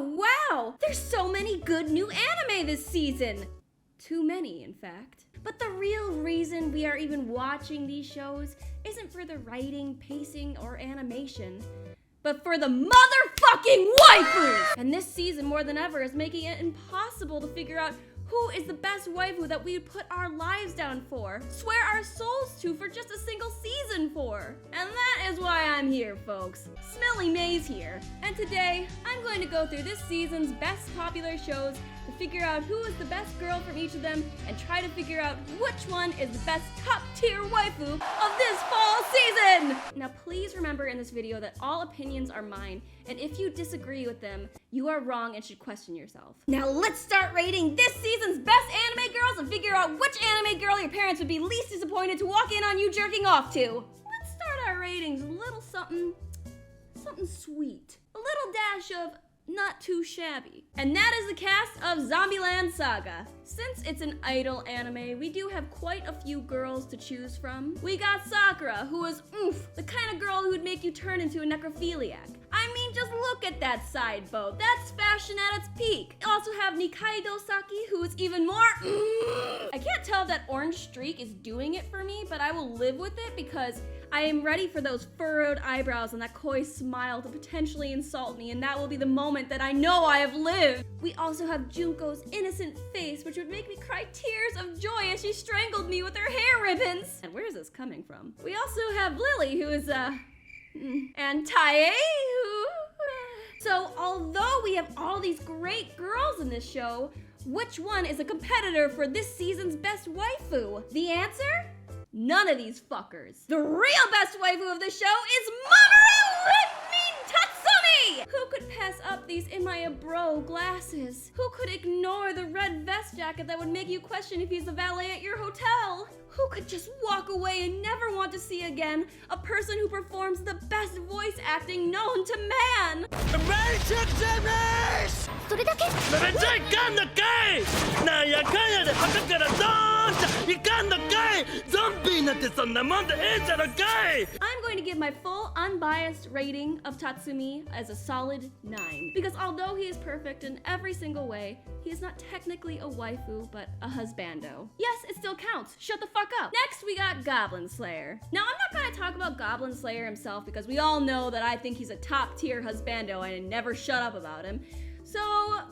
Oh wow! There's so many good new anime this season! Too many, in fact. But the real reason we are even watching these shows isn't for the writing, pacing, or animation, but for the motherfucking waifus! And this season, more than ever, is making it impossible to figure out who is the best waifu that we would put our lives down for, swear our souls to for just a single season for. And that is why I'm here, folks. Smelly May's here. And today, I'm going to go through this season's best popular shows to figure out who is the best girl from each of them and try to figure out which one is the best top-tier waifu of this fall season! Now please remember in this video that all opinions are mine, and if you disagree with them, you are wrong and should question yourself. Now let's start rating this season's best anime girls and figure out which anime girl your parents would be least disappointed to walk in on you jerking off to. Let's start our ratings with a little something sweet. A little dash of not too shabby. And that is the cast of Zombieland Saga. Since it's an idol anime, we do have quite a few girls to choose from. We got Sakura, who is the kind of girl who would make you turn into a necrophiliac. I mean, just look at that side bow. That's fashion at its peak. We also have Nikaido Saki, who is even more I can't tell if that orange streak is doing it for me, but I will live with it because I am ready for those furrowed eyebrows and that coy smile to potentially insult me, and that will be the moment that I know I have lived. We also have Junko's innocent face, which would make me cry tears of joy as she strangled me with her hair ribbons. And where is this coming from? We also have Lily, who is, and Tae, who... So, although we have all these great girls in this show, which one is a competitor for this season's best waifu? The answer? None of these fuckers. The real best waifu of the show is Mamoru Tatsumi! Who could pass up these Imaya Bro glasses? Who could ignore the red vest jacket that would make you question if he's the valet at your hotel? Who could just walk away and never want to see again a person who performs the best voice acting known to man? I'm going to give my full unbiased rating of Tatsumi as a solid 9. Because although he is perfect in every single way, he is not technically a waifu, but a husbando. Yes, it still counts. Shut the fuck up. Next, we got Goblin Slayer. Now, I'm not gonna talk about Goblin Slayer himself because we all know that I think he's a top-tier husbando and I never shut up about him. So,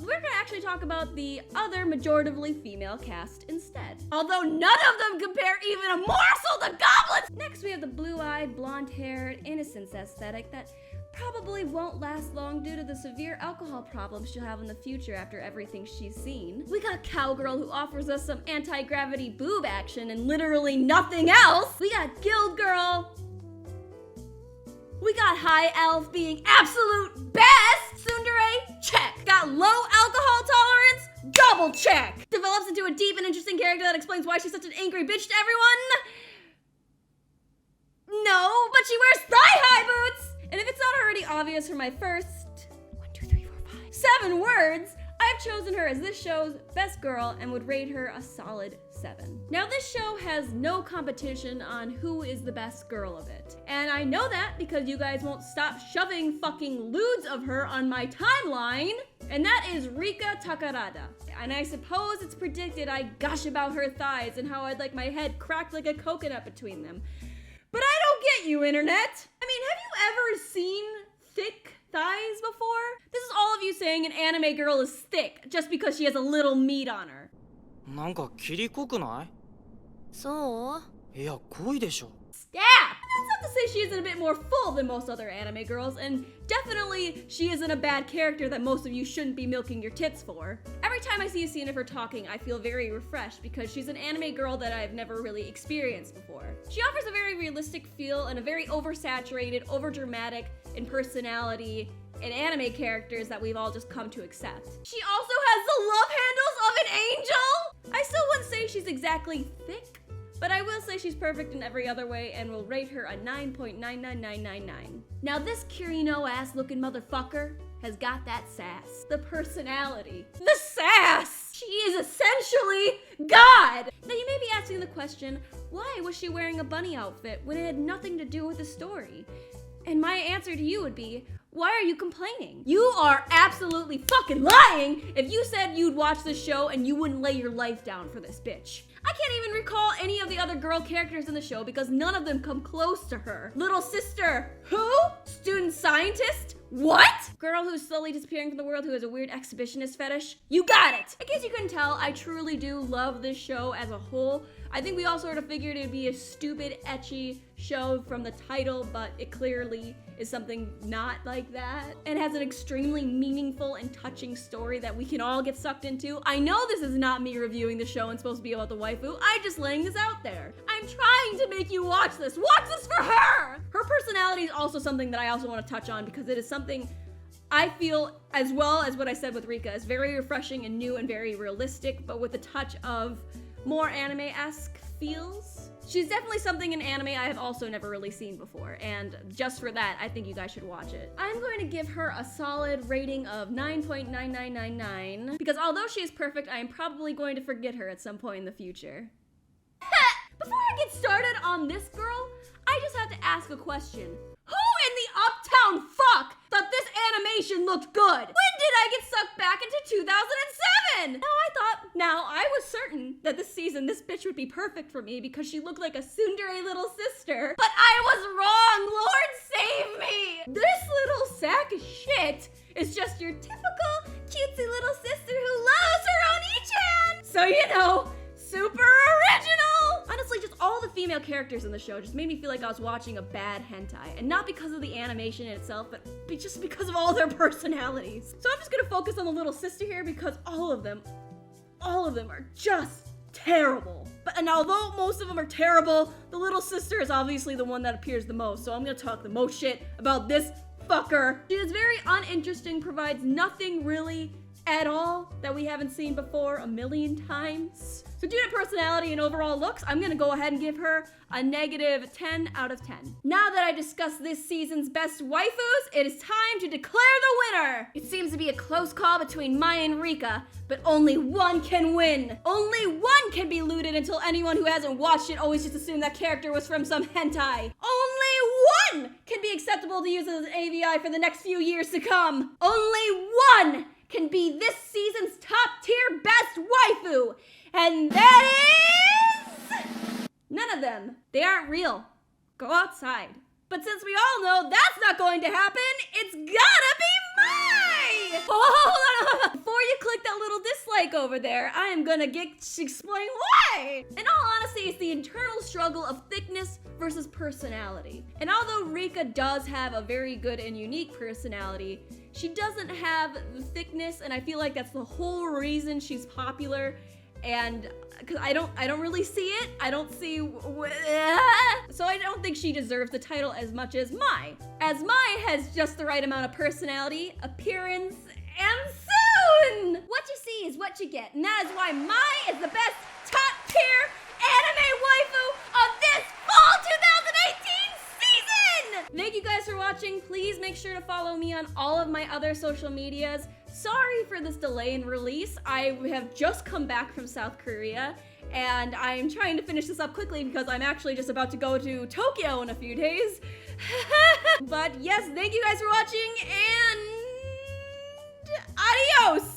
we're gonna actually talk about the other majoritively female cast instead. Although none of them compare even a morsel to goblins! Next, we have the blue-eyed, blonde-haired, innocence aesthetic that probably won't last long due to the severe alcohol problems she'll have in the future after everything she's seen. We got Cowgirl, who offers us some anti-gravity boob action and literally nothing else. We got Guild Girl. We got High Elf being absolute best. Tsundere, check. Got low alcohol tolerance, double check. Develops into a deep and interesting character that explains why she's such an angry bitch to everyone. No, but she wears thigh-high boots. And if it's not already obvious from my first 7 words, I've chosen her as this show's best girl and would rate her a solid 7. Now this show has no competition on who is the best girl of it. And I know that because you guys won't stop shoving fucking lewds of her on my timeline. And that is Rika Takarada. And I suppose it's predicted I gush about her thighs and how I'd like my head cracked like a coconut between them. But I don't get you, internet. I mean, have you ever seen thick thighs before? This is all of you saying an anime girl is thick just because she has a little meat on her. なんか切り濃くない? そう? いや、濃いでしょ。 Stop! That's not to say she isn't a bit more full than most other anime girls, and definitely she isn't a bad character that most of you shouldn't be milking your tits for. Every time I see a scene of her talking, I feel very refreshed because she's an anime girl that I've never really experienced before. She offers a very realistic feel and a very oversaturated, overdramatic in personality and anime characters that we've all just come to accept. She also has the love handles of an angel! I still wouldn't say she's exactly thick, but I will say she's perfect in every other way and will rate her a 9.99999. Now this Kirino-ass looking motherfucker has got that sass. The personality. The sass! She is essentially God! Now you may be asking the question, why was she wearing a bunny outfit when it had nothing to do with the story? And my answer to you would be, Why are you complaining? You are absolutely fucking lying if you said you'd watch this show and you wouldn't lay your life down for this bitch. I can't even recall any of the other girl characters in the show because none of them come close to her. Little sister, who? Student scientist? What? Girl who's slowly disappearing from the world who has a weird exhibitionist fetish? You got it! In case you couldn't tell, I truly do love this show as a whole. I think we all sort of figured it'd be a stupid, ecchi show from the title, but it clearly is something not like that. And has an extremely meaningful and touching story that we can all get sucked into. I know this is not me reviewing the show and supposed to be about the waifu. I'm just laying this out there. I'm trying to make you watch this. Watch this for her! Her personality is also something that I also want to touch on because it is something I feel, as well as what I said with Rika, is very refreshing and new and very realistic, but with a touch of more anime-esque feels. She's definitely something in anime I have also never really seen before, and just for that, I think you guys should watch it. I'm going to give her a solid rating of 9.9999, because although she is perfect, I am probably going to forget her at some point in the future. Before I get started on this girl, I just have to ask a question. Who in the uptown fuck thought this animation looked good? When did I get sucked back into 2007? Now I was certain that this season this bitch would be perfect for me because she looked like a tsundere little sister. But I was wrong, Lord save me! This little sack of shit is just your typical cutesy little sister who loves her Oni-chan! So you know, super original! Honestly, just all the female characters in the show just made me feel like I was watching a bad hentai. And not because of the animation in itself, but just because of all their personalities. So I'm just gonna focus on the little sister here because all of them are just terrible. And although most of them are terrible, the little sister is obviously the one that appears the most. So I'm gonna talk the most shit about this fucker. She is very uninteresting, provides nothing really at all that we haven't seen before a million times. So due to personality and overall looks, I'm gonna go ahead and give her a negative 10 out of 10. Now that I discussed this season's best waifus, it is time to declare the winner! It seems to be a close call between Maya and Rika, but only one can win. Only one can be looted until anyone who hasn't watched it always just assumed that character was from some hentai. Only one can be acceptable to use as an AVI for the next few years to come. Only one can be this season's top tier best waifu. And that is none of them. They aren't real. Go outside. But since we all know that's not going to happen, it's gotta be mine! Hold on. Before you click that little dislike over there, I am gonna explain why. In all honesty, it's the internal struggle of thickness versus personality. And although Rika does have a very good and unique personality, she doesn't have the thickness, and I feel like that's the whole reason she's popular. And because I don't really see it. I don't see, so I don't think she deserves the title as much as Mai. As Mai has just the right amount of personality, appearance, and soon! What you see is what you get, and that is why Mai is the best top tier anime waifu of this fall 2018 season! Thank you guys for watching. Please make sure to follow me on all of my other social medias. Sorry for this delay in release. I have just come back from South Korea, and I'm trying to finish this up quickly because I'm actually just about to go to Tokyo in a few days. But yes, thank you guys for watching, and adios!